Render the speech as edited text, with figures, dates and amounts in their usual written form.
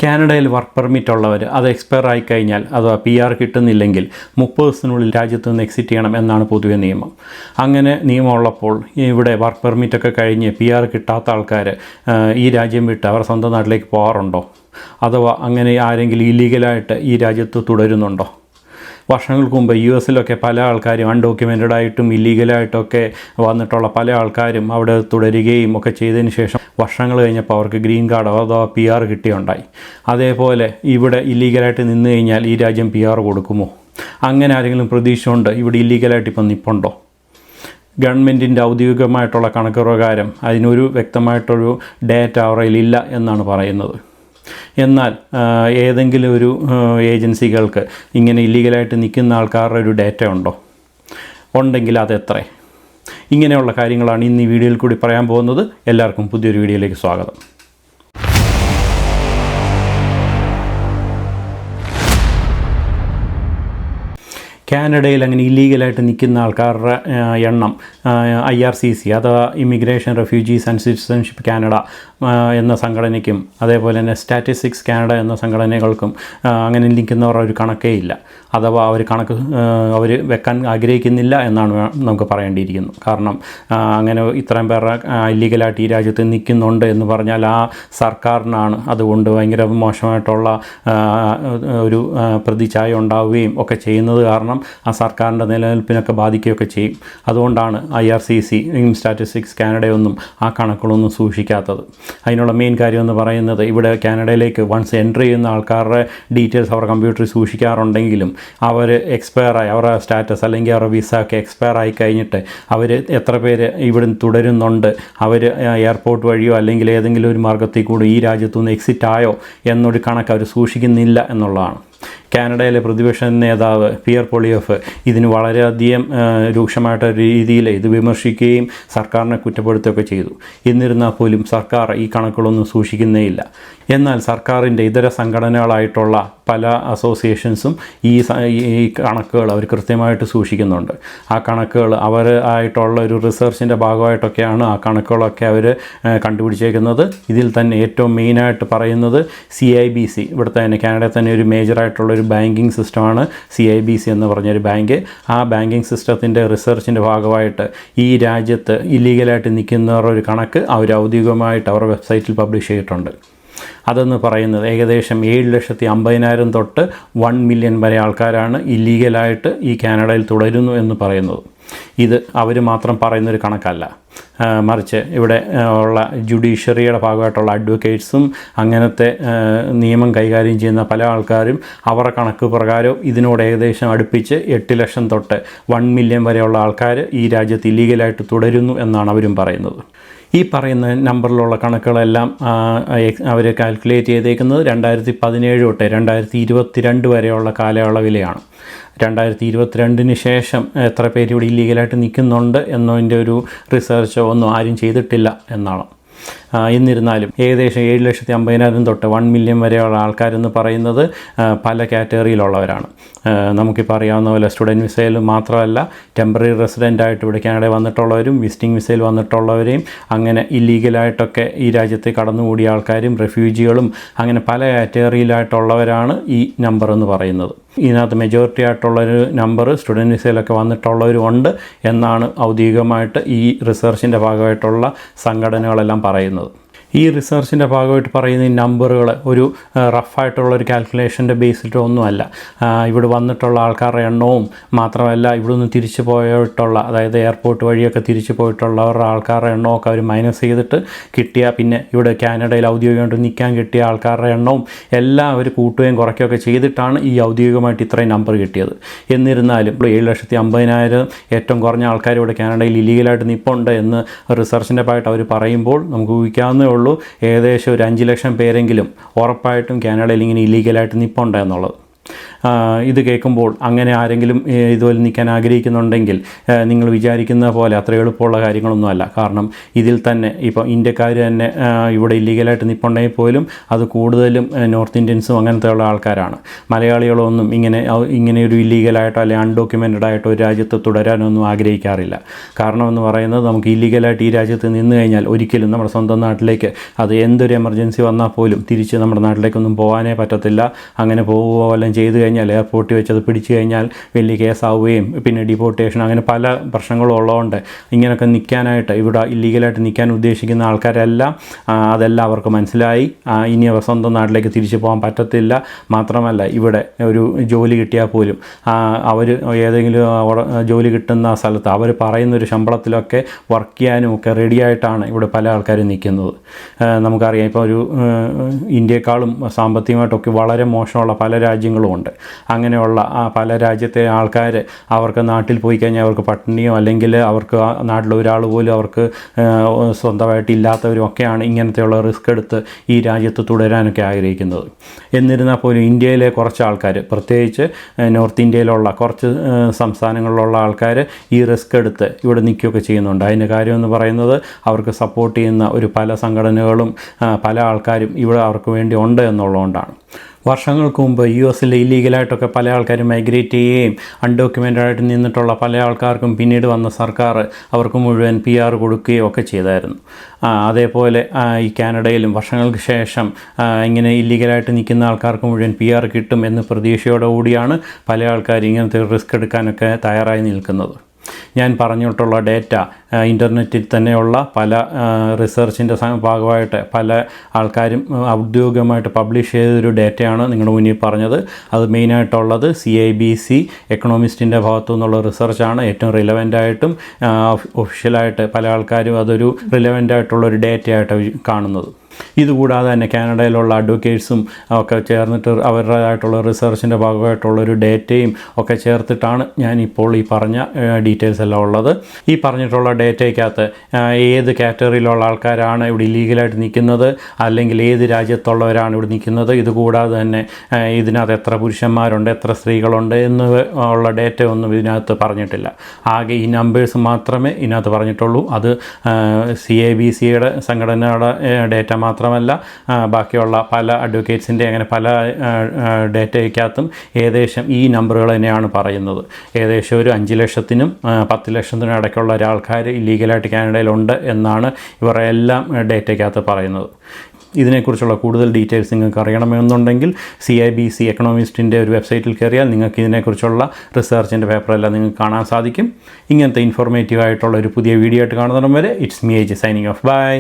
കാനഡയിൽ work permit ഉള്ളവർ അത് എക്സ്പയർ ആയിക്കഴിഞ്ഞാൽ അഥവാ PR കിട്ടുന്നില്ലെങ്കിൽ 30 ദിവസത്തിനുള്ളിൽ രാജ്യത്ത് നിന്ന് എക്സിറ്റ് ചെയ്യണം എന്നാണ് പൊതുവെ നിയമം. അങ്ങനെ നിയമമുള്ളപ്പോൾ ഇവിടെ വർക്ക് പെർമിറ്റൊക്കെ കഴിഞ്ഞ് PR കിട്ടാത്ത ആൾക്കാർ ഈ രാജ്യം വിട്ട് അവർ സ്വന്തം നാട്ടിലേക്ക് പോകാറുണ്ടോ? അഥവാ അങ്ങനെ ആരെങ്കിലും ഇല്ലീഗലായിട്ട് ഈ രാജ്യത്ത് തുടരുന്നുണ്ടോ? വർഷങ്ങൾക്ക് മുമ്പ് US പല ആൾക്കാരും അൺഡോക്യുമെൻറ്റഡ് ആയിട്ടും ഇല്ലീഗലായിട്ടൊക്കെ വന്നിട്ടുള്ള പല ആൾക്കാരും അവിടെ തുടരുകയും ഒക്കെ ചെയ്തതിന് ശേഷം വർഷങ്ങൾ കഴിഞ്ഞപ്പോൾ അവർക്ക് ഗ്രീൻ കാർഡ് അഥവാ PR കിട്ടിയുണ്ടായി. അതേപോലെ ഇവിടെ ഇല്ലീഗലായിട്ട് നിന്ന് കഴിഞ്ഞാൽ ഈ രാജ്യം PR കൊടുക്കുമോ? അങ്ങനെ ആരെങ്കിലും പ്രതീക്ഷ ഉണ്ട് ഇവിടെ ഇല്ലീഗലായിട്ട് ഇപ്പം നിൽപ്പുണ്ടോ? ഗവൺമെൻറ്റിൻ്റെ ഔദ്യോഗികമായിട്ടുള്ള കണക്ക് പ്രകാരം അതിനൊരു വ്യക്തമായിട്ടൊരു ഡേറ്റ അവരിലില്ല എന്നാണ് പറയുന്നത്. എന്നാൽ ഏതെങ്കിലും ഒരു ഏജൻസികൾക്ക് ഇങ്ങനെ ഇല്ലീഗലായിട്ട് നിൽക്കുന്ന ആൾക്കാരുടെ ഒരു ഡേറ്റ ഉണ്ടോ? ഉണ്ടെങ്കിൽ അതെത്ര? ഇങ്ങനെയുള്ള കാര്യങ്ങളാണ് ഇന്ന് ഈ വീഡിയോയിൽ കൂടി പറയാൻ പോകുന്നത്. എല്ലാവർക്കും പുതിയൊരു വീഡിയോയിലേക്ക് സ്വാഗതം. കാനഡയിൽ അങ്ങനെ ഇല്ലീഗലായിട്ട് നിൽക്കുന്ന ആൾക്കാരുടെ എണ്ണം IRCC അഥവാ immigration refugees and citizenship Canada എന്ന സംഘടനയ്ക്കും അതേപോലെ തന്നെ സ്റ്റാറ്റിസ്റ്റിക്സ് കാനഡ എന്ന സംഘടനകൾക്കും അങ്ങനെ നിൽക്കുന്നവർ ഒരു കണക്കേ ഇല്ല. അഥവാ അവർ വെക്കാൻ ആഗ്രഹിക്കുന്നില്ല എന്നാണ് നമുക്ക് പറയേണ്ടിയിരിക്കുന്നു. കാരണം അങ്ങനെ ഇത്രയും പേർ ഇല്ലീഗലായിട്ട് ഈ രാജ്യത്ത് നിൽക്കുന്നുണ്ട് എന്ന് പറഞ്ഞാൽ ആ സർക്കാരിനാണ് അതുകൊണ്ട് ഭയങ്കര മോശമായിട്ടുള്ള ഒരു പ്രതിച്ഛായ ഉണ്ടാവുകയും ഒക്കെ ചെയ്യുന്നത് കാരണം ആ സർക്കാരിൻ്റെ നിലനിൽപ്പിനൊക്കെ ബാധിക്കുകയൊക്കെ ചെയ്യും. അതുകൊണ്ടാണ് IRCC സ്റ്റാറ്റിസ്റ്റിക്സ് കാനഡയൊന്നും ആ കണക്കുകളൊന്നും സൂക്ഷിക്കാത്തത്. അതിനുള്ള മെയിൻ കാര്യം എന്ന് പറയുന്നത് ഇവിടെ കാനഡയിലേക്ക് വൺസ് എൻട്രി ചെയ്യുന്ന ആൾക്കാരുടെ ഡീറ്റെയിൽസ് അവർ കമ്പ്യൂട്ടറിൽ സൂക്ഷിക്കാറുണ്ടെങ്കിലും അവർ എക്സ്പയറായി അവരുടെ സ്റ്റാറ്റസ് അല്ലെങ്കിൽ അവരുടെ വിസ ഒക്കെ എക്സ്പയർ ആയി കഴിഞ്ഞിട്ട് അവർ എത്ര പേര് ഇവിടെ തുടരുന്നുണ്ട്, അവർ എയർപോർട്ട് വഴിയോ അല്ലെങ്കിൽ ഏതെങ്കിലും ഒരു മാർഗ്ഗത്തിൽ കൂടി ഈ രാജ്യത്തുനിന്ന് എക്സിറ്റ് ആയോ എന്നൊരു കണക്ക് അവർ സൂക്ഷിക്കുന്നില്ല എന്നുള്ളതാണ്. കാനഡയിലെ പ്രതിപക്ഷ നേതാവ് പിയർ പൊളിയോഫ് ഇതിന് വളരെയധികം രൂക്ഷമായിട്ട രീതിയിൽ ഇത് വിമർശിക്കുകയും സർക്കാരിനെ കുറ്റപ്പെടുത്തുകയൊക്കെ ചെയ്തു. എന്നിരുന്നാൽ പോലും സർക്കാർ ഈ കണക്കുകളൊന്നും സൂക്ഷിക്കുന്നേയില്ല. എന്നാൽ സർക്കാരിൻ്റെ ഇതര സംഘടനകളായിട്ടുള്ള പല അസോസിയേഷൻസും ഈ കണക്കുകൾ അവർ കൃത്യമായിട്ട് സൂക്ഷിക്കുന്നുണ്ട്. ആ കണക്കുകൾ അവർ ആയിട്ടുള്ള ഒരു റിസർച്ചിൻ്റെ ഭാഗമായിട്ടൊക്കെയാണ് ആ കണക്കുകളൊക്കെ അവർ കണ്ടുപിടിച്ചേക്കുന്നത്. ഇതിൽ തന്നെ ഏറ്റവും മെയിനായിട്ട് പറയുന്നത് CIBC, ഇവിടുത്തെ തന്നെ കാനഡയിൽ തന്നെ ഒരു മേജറായിട്ടുള്ളൊരു ബാങ്കിങ് സിസ്റ്റമാണ് CIBC എന്ന് പറഞ്ഞൊരു ബാങ്ക്. ആ ബാങ്കിങ് സിസ്റ്റത്തിൻ്റെ റിസർച്ചിൻ്റെ ഭാഗമായിട്ട് ഈ രാജ്യത്ത് ഇല്ലീഗലായിട്ട് നിൽക്കുന്നവരുടെ ഒരു കണക്ക് അവർ ഔദ്യോഗികമായിട്ട് അവരുടെ വെബ്സൈറ്റിൽ പബ്ലിഷ് ചെയ്തിട്ടുണ്ട്. അതെന്ന് പറയുന്നത് ഏകദേശം 7,50,000 തൊട്ട് 1 മില്യൺ വരെ ആൾക്കാരാണ് ഇല്ലീഗലായിട്ട് ഈ കാനഡയിൽ തുടരുന്നു എന്ന് പറയുന്നത്. ഇത് അവർ മാത്രം പറയുന്നൊരു കണക്കല്ല, മറിച്ച് ഇവിടെ ഉള്ള ജുഡീഷ്യറിയുടെ ഭാഗമായിട്ടുള്ള അഡ്വക്കേറ്റ്സും അങ്ങനത്തെ നിയമം കൈകാര്യം ചെയ്യുന്ന പല ആൾക്കാരും അവരുടെ കണക്ക് പ്രകാരം ഇതിനോട് ഏകദേശം അടുപ്പിച്ച് 8 ലക്ഷം തൊട്ട് 1 മില്യൺ വരെയുള്ള ആൾക്കാർ ഈ രാജ്യത്ത് ഇല്ലീഗലായിട്ട് തുടരുന്നു എന്നാണ് അവരും പറയുന്നത്. ഈ പറയുന്ന നമ്പറിലുള്ള കണക്കുകളെല്ലാം അവർ കാൽക്കുലേറ്റ് ചെയ്തേക്കുന്നത് 2017 തൊട്ട് 2022 വരെയുള്ള കാലയളവിലെയാണ്. 2022 ശേഷം എത്ര പേര് ഇവിടെ ഇല്ലീഗലായിട്ട് നിൽക്കുന്നുണ്ട് എന്നതിൻ്റെ ഒരു റിസർച്ചോ ഒന്നും ആരും ചെയ്തിട്ടില്ല എന്നാണ്. എന്നിരുന്നാലും ഏകദേശം 7,50,000 തൊട്ട് 1 മില്യൺ വരെയുള്ള ആൾക്കാരെന്ന് പറയുന്നത് പല കാറ്റഗറിയിലുള്ളവരാണ്. നമുക്കിപ്പോൾ അറിയാവുന്ന പോലെ സ്റ്റുഡൻറ്റ് വിസയിൽ മാത്രമല്ല ടെമ്പററി റെസിഡൻ്റായിട്ട് ഇവിടെ കാനഡയിൽ വന്നിട്ടുള്ളവരും വിസിറ്റിംഗ് വിസയിൽ വന്നിട്ടുള്ളവരെയും അങ്ങനെ ഇല്ലീഗലായിട്ടൊക്കെ ഈ രാജ്യത്തെ കടന്നുകൂടിയ ആൾക്കാരും റെഫ്യൂജികളും അങ്ങനെ പല കാറ്റഗറിയിലായിട്ടുള്ളവരാണ് ഈ നമ്പർ എന്ന് പറയുന്നത്. ഇതിനകത്ത് മെജോറിറ്റി ആയിട്ടുള്ളൊരു നമ്പർ സ്റ്റുഡൻറ്റ് വിസയിലൊക്കെ വന്നിട്ടുള്ളവരും ഉണ്ട് എന്നാണ് ഔദ്യോഗികമായിട്ട് ഈ റിസർച്ചിൻ്റെ ഭാഗമായിട്ടുള്ള സംഘടനകളെല്ലാം പറയുന്നത്. ഈ റിസർച്ചിൻ്റെ ഭാഗമായിട്ട് പറയുന്ന ഈ നമ്പറുകൾ ഒരു റഫായിട്ടുള്ളൊരു കാൽക്കുലേഷൻ്റെ ബേസിലൊന്നുമല്ല. ഇവിടെ വന്നിട്ടുള്ള ആൾക്കാരുടെ എണ്ണവും മാത്രമല്ല ഇവിടെ നിന്ന് തിരിച്ചു പോയിട്ടുള്ള അതായത് എയർപോർട്ട് വഴിയൊക്കെ തിരിച്ചു പോയിട്ടുള്ളവരുടെ ആൾക്കാരുടെ എണ്ണമൊക്കെ അവർ മൈനസ് ചെയ്തിട്ട് കിട്ടിയ പിന്നെ ഇവിടെ കാനഡയിൽ ഔദ്യോഗികമായിട്ട് നിൽക്കാൻ കിട്ടിയ ആൾക്കാരുടെ എണ്ണവും എല്ലാം അവർ കൂട്ടുകയും കുറയ്ക്കുകയൊക്കെ ചെയ്തിട്ടാണ് ഈ ഔദ്യോഗികമായിട്ട് ഇത്രയും നമ്പർ കിട്ടിയത്. എന്നിരുന്നാലും 7,50,000 ഏറ്റവും കുറഞ്ഞ ആൾക്കാർ ഇവിടെ കാനഡയിൽ ഇല്ലീഗലായിട്ട് നിൽപ്പുണ്ട് എന്ന് റിസർച്ചിൻ്റെ ഭാഗമായിട്ട് അവർ പറയുമ്പോൾ നമുക്ക് ഊഹിക്കാവുന്നേ ഉള്ളൂ ഏകദേശം ഒരു 5 ലക്ഷം പേരെങ്കിലും ഉറപ്പായിട്ടും കാനഡയിൽ ഇങ്ങനെ ഇല്ലീഗലായിട്ട് നിൽപ്പുണ്ട് എന്നുള്ളത്. ഇത് കേൾക്കുമ്പോൾ അങ്ങനെ ആരെങ്കിലും ഇതുപോലെ നിൽക്കാൻ ആഗ്രഹിക്കുന്നുണ്ടെങ്കിൽ നിങ്ങൾ വിചാരിക്കുന്ന പോലെ അത്ര എളുപ്പമുള്ള കാര്യങ്ങളൊന്നുമല്ല. കാരണം ഇതിൽ തന്നെ ഇപ്പോൾ ഇന്ത്യക്കാർ തന്നെ ഇവിടെ ഇല്ലീഗലായിട്ട് നിൽപ്പുണ്ടെങ്കിൽ പോലും അത് കൂടുതലും നോർത്ത് ഇന്ത്യൻസും അങ്ങനത്തെ ഉള്ള ആൾക്കാരാണ്. മലയാളികളൊന്നും ഇങ്ങനെ ഒരു ഇല്ലീഗലായിട്ടോ അല്ലെങ്കിൽ അൺഡോക്യുമെൻറ്റഡ് ആയിട്ടോ ഒരു രാജ്യത്ത് തുടരാനൊന്നും ആഗ്രഹിക്കാറില്ല. കാരണം എന്ന് പറയുന്നത് നമുക്ക് ഇല്ലീഗലായിട്ട് ഈ രാജ്യത്ത് നിന്ന് കഴിഞ്ഞാൽ ഒരിക്കലും നമ്മുടെ സ്വന്തം നാട്ടിലേക്ക് അത് എന്തൊരു എമർജൻസി വന്നാൽ പോലും തിരിച്ച് നമ്മുടെ നാട്ടിലേക്കൊന്നും പോകാനേ പറ്റത്തില്ല. അങ്ങനെ പോവുകയോ വല്ലതും ചെയ്തു കഴിഞ്ഞാൽ എയർപോർട്ടിൽ വെച്ചത് പിടിച്ചു കഴിഞ്ഞാൽ വലിയ കേസാവുകയും പിന്നെ ഡിപ്പോർട്ടേഷൻ അങ്ങനെ പല പ്രശ്നങ്ങളും ഉള്ളതുകൊണ്ട് ഇങ്ങനെയൊക്കെ നിൽക്കാനായിട്ട് ഇവിടെ ഇല്ലീഗലായിട്ട് നിൽക്കാൻ ഉദ്ദേശിക്കുന്ന ആൾക്കാരെല്ലാം അതെല്ലാം അവർക്ക് മനസ്സിലായി. ഇനി അവർ സ്വന്തം നാട്ടിലേക്ക് തിരിച്ചു പോകാൻ പറ്റത്തില്ല. മാത്രമല്ല ഇവിടെ ഒരു ജോലി കിട്ടിയാൽ പോലും അവർ ഏതെങ്കിലും ജോലി കിട്ടുന്ന സ്ഥലത്ത് അവർ പറയുന്നൊരു ശമ്പളത്തിലൊക്കെ വർക്ക് ചെയ്യാനും ഒക്കെ റെഡിയായിട്ടാണ് ഇവിടെ പല ആൾക്കാരും നിൽക്കുന്നത്. നമുക്കറിയാം ഇപ്പോൾ ഒരു ഇന്ത്യയെക്കാളും സാമ്പത്തികമായിട്ടൊക്കെ വളരെ മോശമുള്ള പല രാജ്യങ്ങളുമുണ്ട്. അങ്ങനെയുള്ള പല രാജ്യത്തെ ആൾക്കാർ അവർക്ക് നാട്ടിൽ പോയി കഴിഞ്ഞാൽ അവർക്ക് പട്ടിണിയോ അല്ലെങ്കിൽ അവർക്ക് നാട്ടിലെ ഒരാൾ പോലും അവർക്ക് സ്വന്തമായിട്ട് ഇല്ലാത്തവരും ഒക്കെയാണ് ഇങ്ങനത്തെയുള്ള റിസ്ക് എടുത്ത് ഈ രാജ്യത്ത് തുടരാനൊക്കെ ആഗ്രഹിക്കുന്നത്. എന്നിരുന്നാൽ പോലും ഇന്ത്യയിലെ കുറച്ച് ആൾക്കാർ, പ്രത്യേകിച്ച് നോർത്ത് ഇന്ത്യയിലുള്ള കുറച്ച് സംസ്ഥാനങ്ങളിലുള്ള ആൾക്കാർ ഈ റിസ്ക് എടുത്ത് ഇവിടെ നിൽക്കുകയൊക്കെ ചെയ്യുന്നുണ്ട്. അതിൻ്റെ കാര്യമെന്ന് പറയുന്നത് അവർക്ക് സപ്പോർട്ട് ചെയ്യുന്ന പല സംഘടനകളും പല ആൾക്കാരും ഇവിടെ അവർക്ക് വേണ്ടി ഉണ്ട് എന്നുള്ളതുകൊണ്ടാണ്. വർഷങ്ങൾക്ക് മുമ്പ് US ഇല്ലീഗലായിട്ടൊക്കെ പല ആൾക്കാരും മൈഗ്രേറ്റ് ചെയ്യുകയും അൺഡോക്യുമെൻ്റഡായിട്ട് നിന്നിട്ടുള്ള പല ആൾക്കാർക്കും പിന്നീട് വന്ന സർക്കാർ അവർക്ക് മുഴുവൻ PR കൊടുക്കുകയും ഒക്കെ ചെയ്തായിരുന്നു. അതേപോലെ ഈ കാനഡയിലും വർഷങ്ങൾക്ക് ശേഷം ഇങ്ങനെ ഇല്ലീഗലായിട്ട് നിൽക്കുന്ന ആൾക്കാർക്ക് മുഴുവൻ PR കിട്ടും എന്ന പ്രതീക്ഷയോടുകൂടിയാണ് പല ആൾക്കാരും ഇങ്ങനത്തെ റിസ്ക് എടുക്കാനൊക്കെ തയ്യാറായി നിൽക്കുന്നത്. ഞാൻ പറഞ്ഞിട്ടുള്ള ഡേറ്റ ഇൻ്റർനെറ്റിൽ തന്നെയുള്ള പല റിസർച്ചിൻ്റെ ഭാഗമായിട്ട് പല ആൾക്കാരും ഔദ്യോഗികമായിട്ട് പബ്ലിഷ് ചെയ്തൊരു ഡേറ്റയാണ് നിങ്ങളുടെ മുന്നിൽ പറഞ്ഞത്. അത് മെയിനായിട്ടുള്ളത് CIBC എക്കണോമിസ്റ്റിൻ്റെ ഭാഗത്തു നിന്നുള്ള റിസർച്ചാണ്. ഏറ്റവും റിലവൻ്റായിട്ടും ഒഫീഷ്യലായിട്ട് പല ആൾക്കാരും അതൊരു റിലവൻ്റായിട്ടുള്ളൊരു ഡേറ്റയായിട്ട് കാണുന്നത്. ഇതുകൂടാതെ തന്നെ കാനഡയിലുള്ള അഡ്വക്കേറ്റ്സും ഒക്കെ ചേർന്നിട്ട് അവരുടേതായിട്ടുള്ള റിസർച്ചിൻ്റെ ഭാഗമായിട്ടുള്ളൊരു ഡേറ്റയും ഒക്കെ ചേർത്തിട്ടാണ് ഞാനിപ്പോൾ ഈ പറഞ്ഞ ഡീറ്റെയിൽസ് എല്ലാം ഉള്ളത്. ഈ പറഞ്ഞിട്ടുള്ള ഡേറ്റയ്ക്കകത്ത് ഏത് കാറ്റഗറിയിലുള്ള ആൾക്കാരാണ് ഇവിടെ ഇല്ലീഗലായിട്ട് നിൽക്കുന്നത്, അല്ലെങ്കിൽ ഏത് രാജ്യത്തുള്ളവരാണ് ഇവിടെ നിൽക്കുന്നത്, ഇതുകൂടാതെ തന്നെ ഇതിനകത്ത് എത്ര പുരുഷന്മാരുണ്ട്, എത്ര സ്ത്രീകളുണ്ട് എന്നുള്ള ഡേറ്റ ഒന്നും ഇതിനകത്ത് പറഞ്ഞിട്ടില്ല. ആകെ ഈ നമ്പേഴ്സ് മാത്രമേ ഇതിനകത്ത് പറഞ്ഞിട്ടുള്ളൂ. അത് CIBCയുടെ സംഘടനയുടെ ഡേറ്റ മാത്രമല്ല, ബാക്കിയുള്ള പല അഡ്വക്കേറ്റ്സിൻ്റെ അങ്ങനെ പല ഡേറ്റയ്ക്കകത്തും ഏകദേശം ഈ നമ്പറുകൾ തന്നെയാണ് പറയുന്നത്. ഏകദേശം ഒരു 5 ലക്ഷത്തിനും 10 ലക്ഷത്തിനും ഇടയ്ക്കുള്ള ഒരാൾക്കാർ ഇല്ലീഗലായിട്ട് കാനഡയിലുണ്ട് എന്നാണ് ഇവരുടെ എല്ലാം ഡേറ്റയ്ക്കകത്ത് പറയുന്നത്. ഇതിനെക്കുറിച്ചുള്ള കൂടുതൽ ഡീറ്റെയിൽസ് നിങ്ങൾക്ക് അറിയണമെന്നുണ്ടെങ്കിൽ CIBC എക്കണോമിസ്റ്റിൻ്റെ ഒരു വെബ്സൈറ്റിൽ കയറിയാൽ നിങ്ങൾക്ക് ഇതിനെക്കുറിച്ചുള്ള റിസർച്ചിൻ്റെ പേപ്പറെല്ലാം നിങ്ങൾക്ക് കാണാൻ സാധിക്കും. ഇങ്ങനത്തെ ഇൻഫോർമേറ്റീവ് ആയിട്ടുള്ള ഒരു പുതിയ വീഡിയോ ആയിട്ട് കാണുന്നിടം വരെ it's me AJ signing off. By.